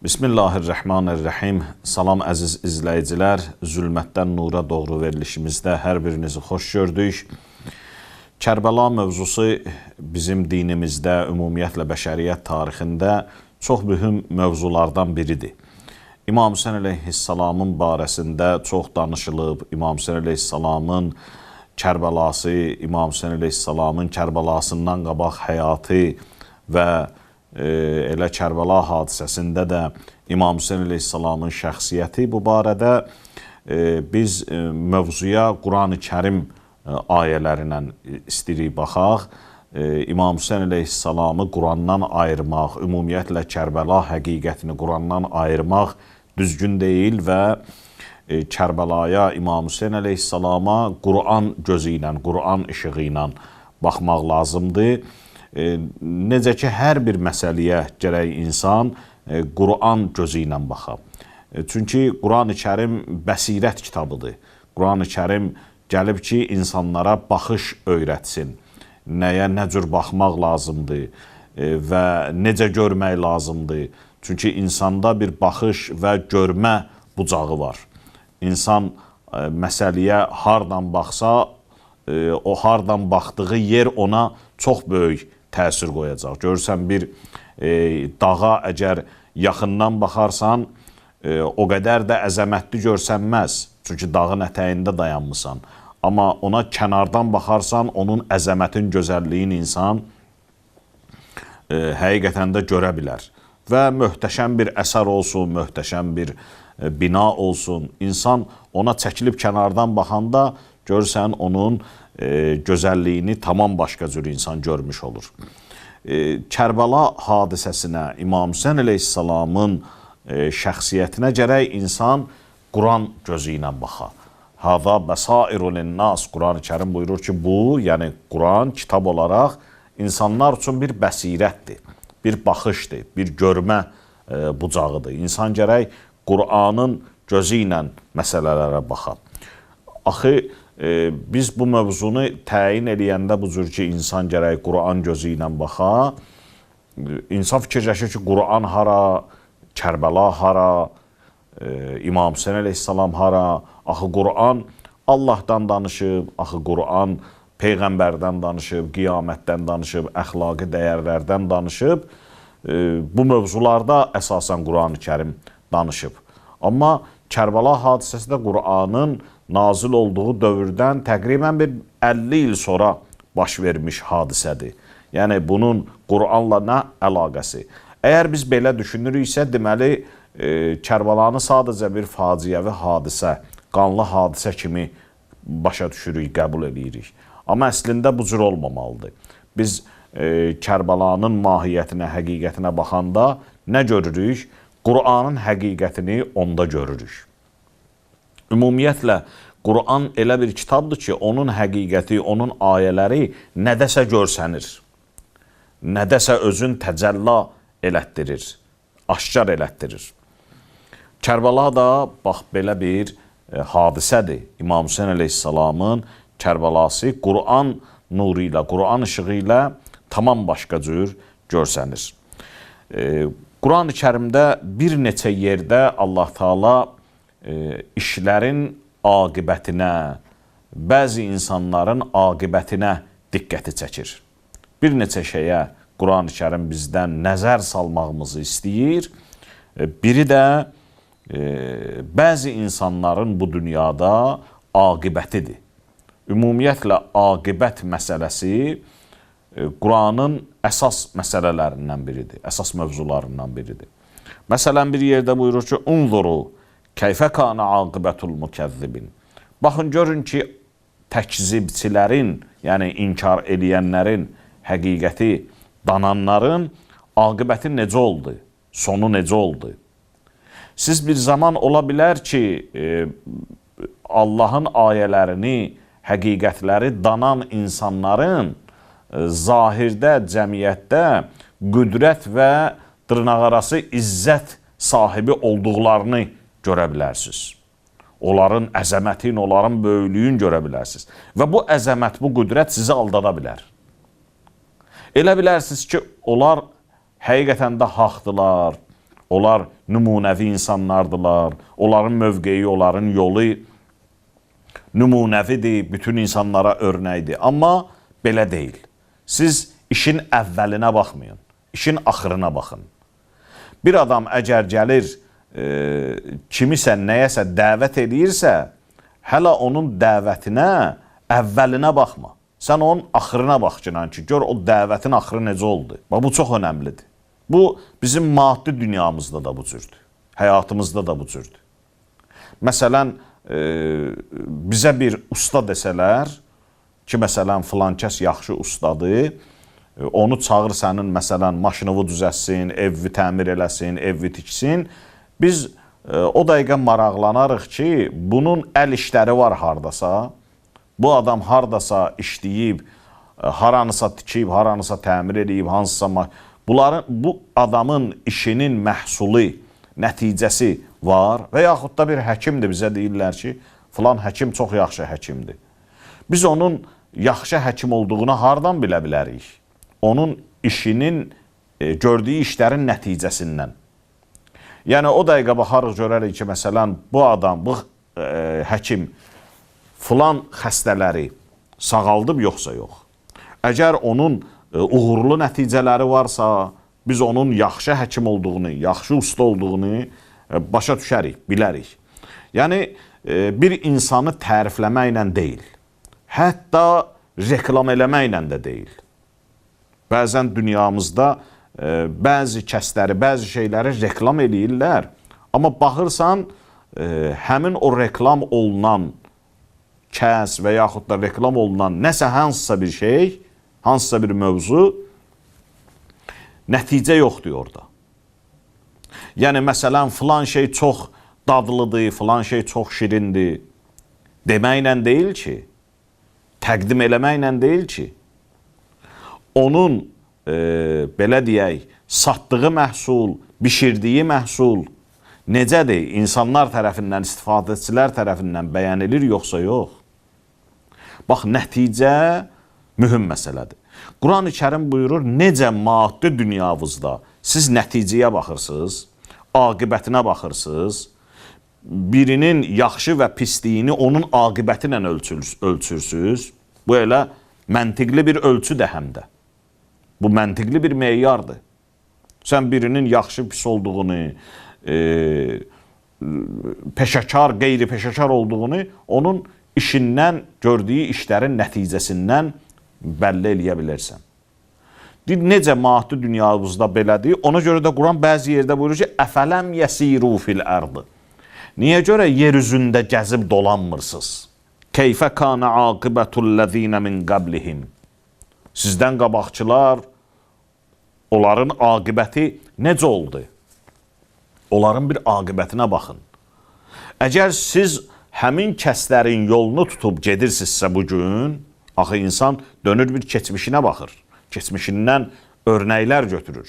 Bismillahirrahmanirrahim. Salam əziz izləyicilər. Zülmətdən nura doğru verilişimizdə hər birinizi xoş gördük. Kərbəla mövzusu bizim dinimizdə, ümumiyyətlə bəşəriyyət tarixində çox mühüm mövzulardan biridir. İmam Hüseyn əleyhissalamın barəsində çox danışılıb. İmam Hüseyn əleyhissalamın Kərbəlası, İmam Hüseyn əleyhissalamın Kərbəlasından qabaq həyatı və elə Kərbəla hadisəsində də İmam Hüseyn əleyhissalamın şəxsiyyəti bu barədə biz mövzuya Quran-ı Kərim ayələrindən istəyirik baxaq. İmam Hüseyn əleyhissalamı Qurandan ayırmaq, ümumiyyətlə Kərbəla həqiqətini Qurandan ayırmaq düzgün deyil və Kərbəlaya, İmam Hüseyn əleyhissalama Quran gözü ilə, Quran işığı ilə baxmaq lazımdır. Necə ki, hər bir məsələyə gərək insan Quran gözü ilə baxa. Çünki Quran-ı Kərim bəsirət kitabıdır. Quran-ı Kərim gəlib ki, insanlara baxış öyrətsin. Nəyə, nə cür baxmaq lazımdır və necə görmək lazımdır. Çünki insanda bir baxış və görmə bucağı var. İnsan məsələyə hardan baxsa, o hardan baxdığı yer ona çox böyük təsir qoyacaq. Görürsən, bir dağa əgər yaxından baxarsan, o qədər də əzəmətli görsənməz. Çünki dağın ətəyində dayanmısan. Amma ona kənardan baxarsan, onun əzəmətin, gözəlliyin insan həqiqətən də görə bilər. Və möhtəşəm bir əsər olsun, möhtəşəm bir bina olsun. İnsan ona çəkilib kənardan baxanda görürsən, onun gözəlliyini tamam başqa cür insan görmüş olur. Kərbəla hadisəsinə, İmam Hüseyn əleyhissalamın şəxsiyyətinə gərək insan Quran gözü ilə baxa. Hada bəsairu linnas. Quran-ı Kərim buyurur ki, bu, yəni Quran kitab olaraq insanlar üçün bir bəsirətdir, bir baxışdır, bir görmə bucağıdır. İnsan gərək Quranın gözü ilə məsələlərə baxa. Axı, biz bu mövzunu təyin eləyəndə bu cür ki, insan gərək Quran gözü ilə baxa, insan fikirləşir ki, Quran hara, Kərbəla hara, İmam Hüseyn əleyhissalam hara, axı Quran Allahdan danışıb, axı Quran Peyğəmbərdən danışıb, qiyamətdən danışıb, əxlaqi dəyərlərdən danışıb, bu mövzularda əsasən Quran-ı Kərim danışıb. Amma Kərbəla hadisəsi də Quranın nazil olduğu dövrdən təqribən bir 50 il sonra baş vermiş hadisədir. Yəni, bunun Quranla nə əlaqəsi? Əgər biz belə düşünürüksə, deməli, Kərbəlanı sadəcə bir faciəvi hadisə, qanlı hadisə kimi başa düşürük, qəbul edirik. Amma əslində bu cür olmamalıdır. Biz Kərbəlanın mahiyyətinə, həqiqətinə baxanda nə görürük? Quranın həqiqətini onda görürük. Ümumiyyətlə, Quran elə bir kitabdır ki, onun həqiqəti, onun ayələri nədəsə görsənir. Nədəsə özün təcəllə elətdirir, aşkar elətdirir. Kərbəla da, bax, belə bir hadisədir. İmam Hüseyn əleyhissalamın Kərbəlası Quran nuru ilə, Quran işığı ilə tamam başqa cür görsənir. Quran-ı Kərimdə bir neçə yerdə Allah Taala işlərin aqibətinə, bəzi insanların aqibətinə diqqəti çəkir. Bir neçə şeyə Quran-ı Kərim bizdən nəzər salmağımızı istəyir. Biri də bəzi insanların bu dünyada aqibətidir. Ümumiyyətlə, aqibət məsələsi Quranın əsas məsələlərindən biridir, əsas mövzularından biridir. Məsələn, bir yerdə buyurur ki, unzuru keyfə kana aqibətul mükəzzibin. Baxın, görün ki, təkzibçilərin, yəni inkar eləyənlərin, həqiqəti dananların aqibəti necə oldu, sonu necə oldu? Siz bir zaman ola bilər ki, Allahın ayələrini, həqiqətləri danan insanların zahirdə, cəmiyyətdə qüdrət və dırnaqarası izzət sahibi olduqlarını görə bilərsiniz. Onların əzəmətin, onların böyüklüyünü görə bilərsiniz. Və bu əzəmət, bu qüdrət sizi aldada bilər. Elə bilərsiniz ki, onlar həqiqətən də haqdılar, Onlar nümunəvi insanlardılar. Onların mövqeyi, onların yolu nümunəvidir, bütün insanlara örnəkdir. Amma belə deyil. Siz işin əvvəlinə baxmayın, işin axırına baxın. Bir adam əgər gəlir, kimisə, nəyəsə dəvət edirsə, hələ onun dəvətinə, əvvəlinə baxma. Sən onun axırına bax ki, gör o dəvətin axırı necə oldu. Bu çox önəmlidir. Bu, bizim maddi dünyamızda da bu cürdür. Həyatımızda da bu cürdür. Məsələn, bizə bir usta desələr ki, məsələn, filan kəs yaxşı ustadır, onu çağır sənin, məsələn, maşınıvı düzəsin, evi təmir eləsin, evi tiksin. Biz o dəqiqə maraqlanarıq ki, bunun əl işləri var hardasa, bu adam hardasa işləyib, haranısa tikib, haranısa təmir edib, hansısa bu adamın işinin məhsulu, nəticəsi var və yaxud da bir həkimdir, bizə deyirlər ki, filan həkim çox yaxşı həkimdir. Biz onun yaxşı həkim olduğunu hardan bilə bilərik? Onun işinin, gördüyü işlərin nəticəsindən. Yəni, o dəqiqə baxarıq, görərik ki, məsələn, bu adam, bu həkim filan xəstələri sağaldıb yoxsa yox. Əgər onun uğurlu nəticələri varsa, biz onun yaxşı həkim olduğunu, yaxşı usta olduğunu başa düşərik, bilərik. Yəni, bir insanı tərifləməklə deyil, hətta reklam eləməklə də deyil. Bəzən dünyamızda bəzi kəsləri, bəzi şeyləri reklam eləyirlər, amma baxırsan, həmin o reklam olunan kəs və yaxud da reklam olunan nəsə hansısa bir şey, hansısa bir mövzu, nəticə yoxdur orada. Yəni, məsələn, filan şey çox dadlıdır, filan şey çox şirindir deməklə deyil ki, təqdim eləməklə deyil ki, onun, belə deyək, satdığı məhsul, bişirdiyi məhsul necədir, insanlar tərəfindən, istifadəçilər tərəfindən bəyənilir yoxsa yox? Bax, nəticə mühüm məsələdir. Quran-ı Kərim buyurur, necə maddi dünyavızda siz nəticəyə baxırsınız, aqibətinə baxırsınız, birinin yaxşı və pisliyini onun aqibəti ilə ölçürsünüz. Bu elə məntiqli bir ölçüdür həm də. Bu məntiqli bir meyardır. Sən birinin yaxşı, pis olduğunu, peşəkar, qeyri-peşəkar olduğunu onun işindən, gördüyü işlərin nəticəsindən bəlli eləyə bilərsən. Necə maddi dünyamızda belədir? Ona görə də Quran bəzi yerdə buyurur ki, əfələm yəsiru fil ərdi. Niyə görə yer üzündə gəzib dolanmırsınız? Keyfə kana aqibətullezine min qablihim. Sizdən qabaqçılar, onların aqibəti necə oldu? Onların bir aqibətinə baxın. Əgər siz həmin kəslərin yolunu tutub gedirsinizsə bugün, axı insan dönür bir keçmişinə baxır. Keçmişindən örnəklər götürür.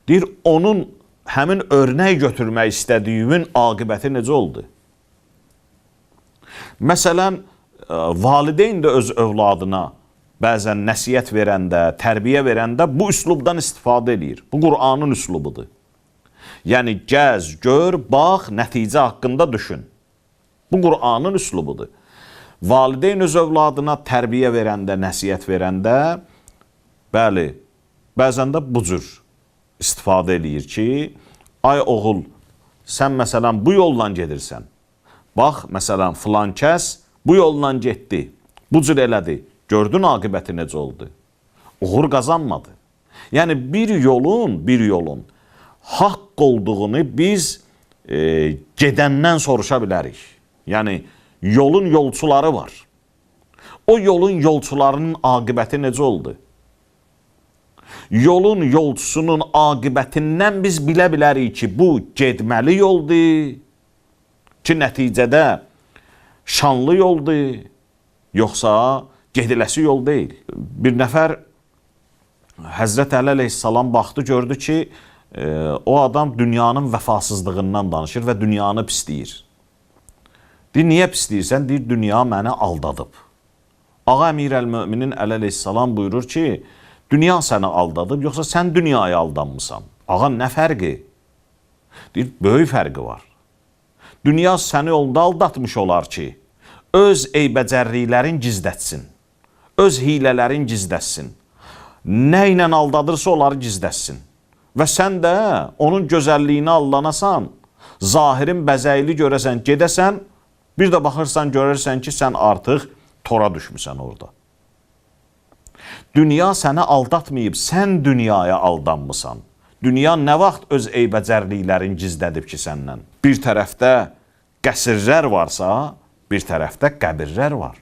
Deyir, onun həmin örnək götürmək istədiyimin aqibəti necə oldu? Məsələn, valideyn də öz övladına bəzən nəsiyyət verəndə, tərbiyə verəndə bu üslubdan istifadə edir. Bu Qur'anın üslubudur. Yəni, gəz, gör, bax, nəticə haqqında düşün. Bu Qur'anın üslubudur. Valideyn öz övladına tərbiyə verəndə, nəsiyyət verəndə, bəli, bəzən də bu cür istifadə edir ki, ay oğul, sən məsələn bu yolla gedirsən. Bax, məsələn, filan kəs bu yolla getdi, bu cür elədi. Gördün aqibəti necə oldu? Uğur qazanmadı. Yəni, bir yolun haqq olduğunu biz gedəndən soruşa bilərik. Yəni, yolun yolçuları var. O yolun yolçularının aqibəti necə oldu? Yolun yolçusunun aqibətindən biz bilə bilərik ki, bu gedməli yoldur, ki, nəticədə şanlı yoldur, yoxsa gediləsi yol deyil. Bir nəfər Həzrət Əli əleyhissalam baxdı, gördü ki, o adam dünyanın vəfasızlığından danışır və dünyanı pisləyir. Deyir, niyə pisləyirsən? Deyir, dünya məni aldadıb. Ağa Əmir əl-Möminin Əli əleyhissalam buyurur ki, dünya səni aldadıb, yoxsa sən dünyaya aldanmısan? Ağa, nə fərqi? Deyir, böyük fərqi var. Dünya səni yolda aldatmış olar ki, öz eybəcərliklərin gizlətsin, öz hilələrin gizlətsin, nə ilə aldadırsa onları gizlətsin. Və sən də onun gözəlliyini allanasan, zahirin bəzəyili görəsən, gedəsən, bir də baxırsan, görərsən ki, sən artıq tora düşmüsən orada. Dünya səni aldatmayıb, sən dünyaya aldanmısan. Dünya nə vaxt öz eybəcərliklərin gizlədib ki səndən? Bir tərəfdə qəsrlər varsa, bir tərəfdə qəbirlər var.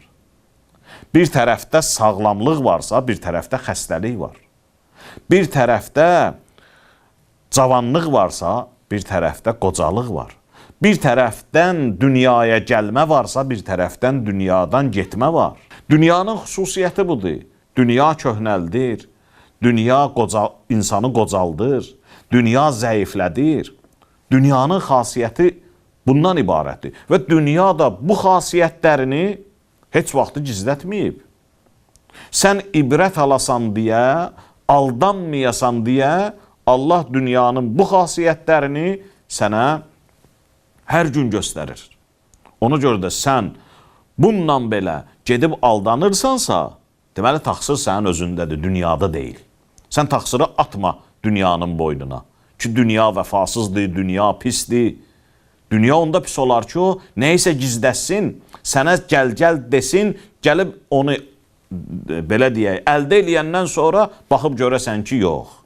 Bir tərəfdə sağlamlıq varsa, bir tərəfdə xəstəlik var. Bir tərəfdə cavanlıq varsa, bir tərəfdə qocalıq var. Bir tərəfdən dünyaya gəlmə varsa, bir tərəfdən dünyadan getmə var. Dünyanın xüsusiyyəti budur. Dünya köhnəldir. Dünya insanı qocaldır. Dünya zəiflədir. Dünyanın xasiyyəti bundan ibarətdir. Və dünya da bu xasiyyətlərini heç vaxtı gizlətməyib. Sən ibrət alasan deyə, aldanmayasan deyə, Allah dünyanın bu xasiyyətlərini sənə hər gün göstərir. Ona görə də sən bununla belə gedib aldanırsansa, deməli taxsir sənin özündədir, dünyada deyil. Sən taxsiri atma dünyanın boynuna. Ki, dünya vəfasızdır, dünya pisdir. Dünya onda pis olar ki, o neysə gizləsin, sənə gəl desin, gəlib onu, belə deyək, əldə eləyəndən sonra baxıb görəsən ki, yox.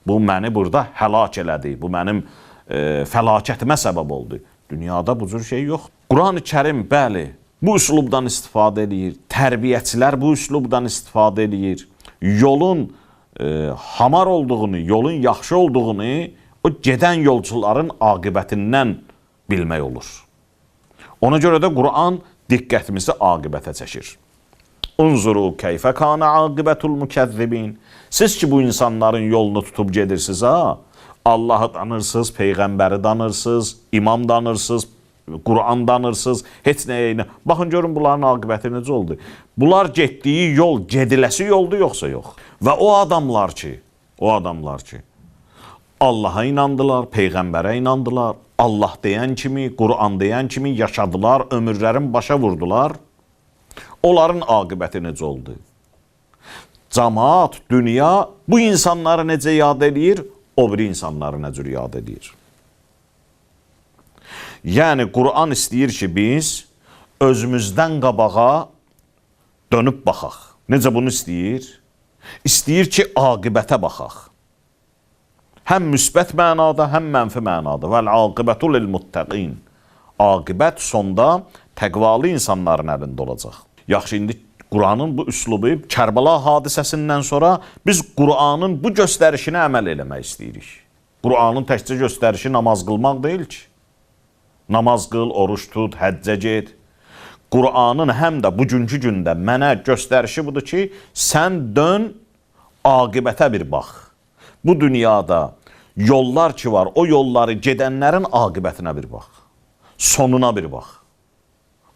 Bu məni burada həlak elədi, bu mənim fəlakətimə səbəb oldu. Dünyada bu cür şey yox. Quran-ı Kərim, bəli, bu üslubdan istifadə edir. Tərbiyəçilər bu üslubdan istifadə edir. Yolun hamar olduğunu, yolun yaxşı olduğunu o gedən yolcuların aqibətindən bilmək olur. Ona görə də Quran diqqətimizi aqibətə çəkir. Unzuru keyfə kana aqibətul mükəzzibin. Siz ki, bu insanların yolunu tutub gedirsiniz, ha? Allahı danırsınız, Peyğəmbəri danırsınız, imam danırsınız, Quran danırsınız, heç nəyə. Baxın, görün bunların aqibəti necə oldu. Bunlar getdiyi yol, gediləsi yoldu, yoxsa yox. Və o adamlar ki, Allaha inandılar, Peyğəmbərə inandılar, Allah deyən kimi, Quran deyən kimi yaşadılar, ömürlərin başa vurdular. Onların aqibəti necə oldu? Cəmaat, dünya bu insanları necə yad edir, o biri insanları necə yad edir. Yəni, Quran istəyir ki, biz özümüzdən qabağa dönüb baxaq. Necə bunu istəyir? İstəyir ki, aqibətə baxaq. Həm müsbət mənada, həm mənfi mənada. Vəl-aqibətu lil-muttəqin. Aqibət sonda təqvalı insanların əlində olacaq. Yaxşı, indi Quranın bu üslubu, Kərbəla hadisəsindən sonra biz Quranın bu göstərişinə əməl eləmək istəyirik. Quranın təkcə göstərişi namaz qılmaq deyil ki. Namaz qıl, oruç tut, həccə get. Quranın həm də bugünkü gündə mənə göstərişi budur ki, sən dön, aqibətə bir bax. Bu dünyada yollar ki var, o yolları gedənlərin aqibətinə bir bax. Sonuna bir bax.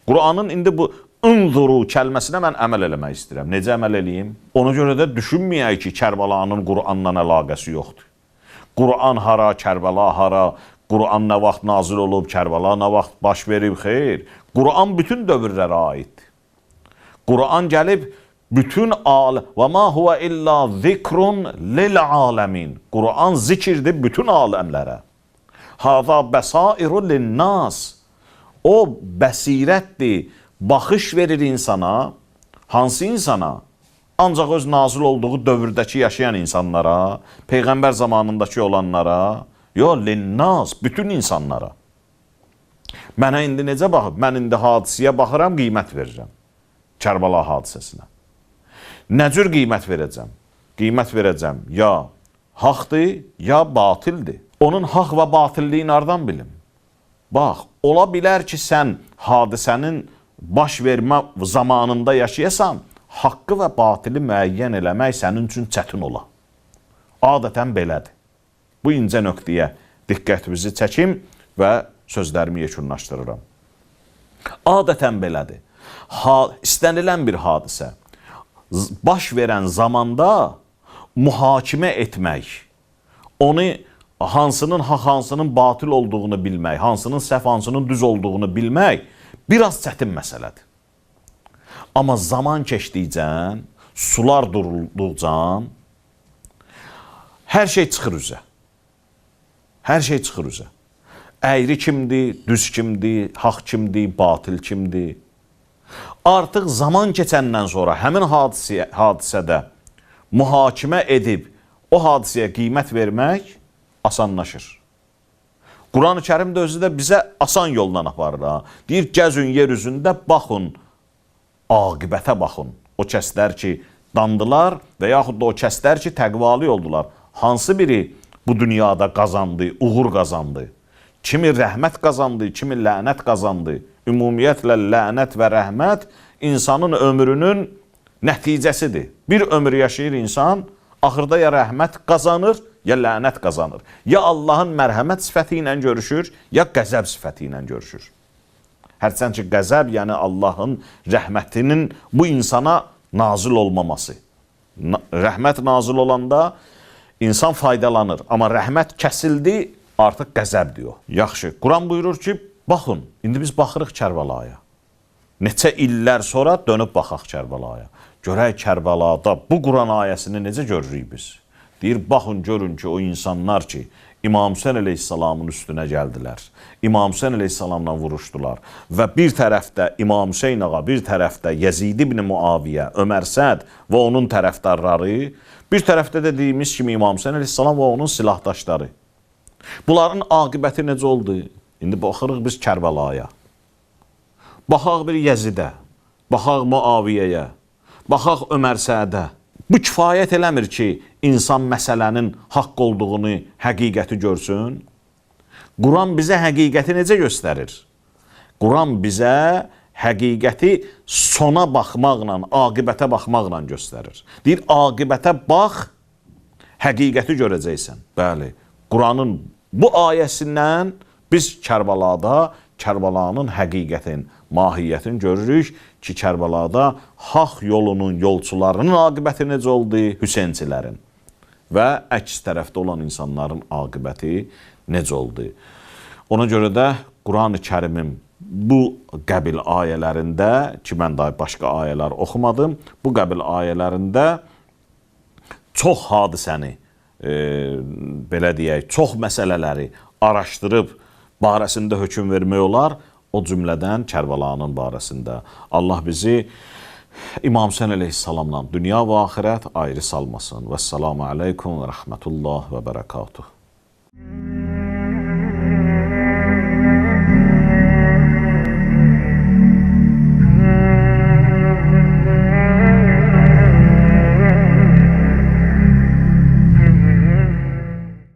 Quranın indi bu unzuru kəlməsinə mən əməl eləmək istəyirəm. Necə əməl eləyim? Ona görə də düşünməyək ki, Kərbəlanın Quranla əlaqəsi yoxdur. Quran hara, Kərbəla hara, Quran nə vaxt nazil olub, Kərbəla nə vaxt baş verib, xeyr. Quran bütün dövrlərə aiddir. Quran gəlib bütün və ma huwa illa zikrun lil alamin. Quran zikirdir bütün aləmlərə. Hada bəsairu linnas. O bəsirətdir, baxış verir insana. Hansı insana? Ancaq öz nazil olduğu dövrdəki yaşayan insanlara, Peyğəmbər zamanındakı olanlara, yox, linnas, bütün insanlara. Mənə indi necə baxıb? Mən indi hadisəyə baxıram, qiymət verirəm. Kərbəla hadisəsinə. Nə cür qiymət verəcəm? Qiymət verəcəm ya haqdır, ya batildir. Onun haq və batilliyi nardan bilim? Bax, ola bilər ki, sən hadisənin baş vermə zamanında yaşayasan, haqqı və batili müəyyən eləmək sənin üçün çətin ola. Adətən belədir. Bu incə nöqtəyə diqqətimizi çəkim və sözlərimi yekunlaşdırıram. Adətən belədir. İstənilən bir hadisə baş verən zamanda mühakimə etmək, onu hansının haq, hansının batıl olduğunu bilmək, hansının səhv, hansının düz olduğunu bilmək biraz çətin məsələdir. Amma zaman keçdikcə, sular durulduqca hər şey çıxır üzə. Hər şey çıxır üzə. Əyri kimdir, düz kimdir, haq kimdir, batıl kimdir? Artıq zaman keçəndən sonra həmin hadisədə mühakimə edib o hadisəyə qiymət vermək asanlaşır. Quran-ı Kərim də özü də bizə asan yoldan aparır. Deyir, gəzün yer üzündə, baxın, aqibətə baxın. O kəslər ki, dandılar və yaxud da o kəslər ki, təqvalı oldular. Hansı biri bu dünyada qazandı, uğur qazandı? Kimi rəhmət qazandı, kimi lənət qazandı? Ümumiyyətlə, lənət və rəhmət insanın ömrünün nəticəsidir. Bir ömür yaşayır insan, axırda ya rəhmət qazanır, ya lənət qazanır. Ya Allahın mərhəmət sifəti ilə görüşür, ya qəzəb sifəti ilə görüşür. Hərçənd ki, qəzəb, yəni Allahın rəhmətinin bu insana nazil olmaması. Rəhmət nazil olanda insan faydalanır. Amma rəhmət kəsildi, artıq qəzəb diyor. Yaxşı, Quran buyurur ki, baxın, indi biz baxırıq Kərbəlaya. Neçə illər sonra dönüb baxaq Kərbəlaya. Görək Kərbəlada bu Quran ayəsini necə görürük biz? Deyir, baxın, görün ki, o insanlar ki, İmam Hüseyn əleyhissalamın üstünə gəldilər. İmam Hüseyn əleyhissalamla vuruşdular. Və bir tərəfdə İmam Hüseyn ağa, bir tərəfdə Yezid ibn Muaviyə, Ömər Səd və onun tərəfdarları, bir tərəfdə də deyimiz kimi İmam Hüseyn əleyhissalam və onun silahdaşları. Bunların aqibəti necə oldu? İndi baxırıq biz Kərbəlaya. Baxaq bir Yezidə, baxaq Muaviyəyə, baxaq Ömər Sədə. Bu kifayət eləmir ki, insan məsələnin haqq olduğunu, həqiqəti görsün. Quran bizə həqiqəti necə göstərir? Quran bizə həqiqəti sona baxmaqla, aqibətə baxmaqla göstərir. Deyir, aqibətə bax, həqiqəti görəcəksən. Bəli, Quranın bu ayəsindən biz Kərbəlada Kərbəlanın həqiqətin, mahiyyətini görürük ki, Kərbəlada haq yolunun yolçularının aqibəti necə oldu? Hüseynçilərin. Və əks tərəfdə olan insanların aqibəti necə oldu? Ona görə də Quran-ı Kərimin bu qəbil ayələrində, ki, mən daha başqa ayələr oxumadım, bu qəbil ayələrində çox hadisəni, belə deyək, çox məsələləri araşdırıb barəsində hökm vermək olar, o cümlədən Kərbəlanın barəsində. Allah bizi İmam Hüseyn əleyhissalamla dünya və axirət ayrı salmasın. Vəssalamu aleykum və rəhmətullah və bərəkatuhu.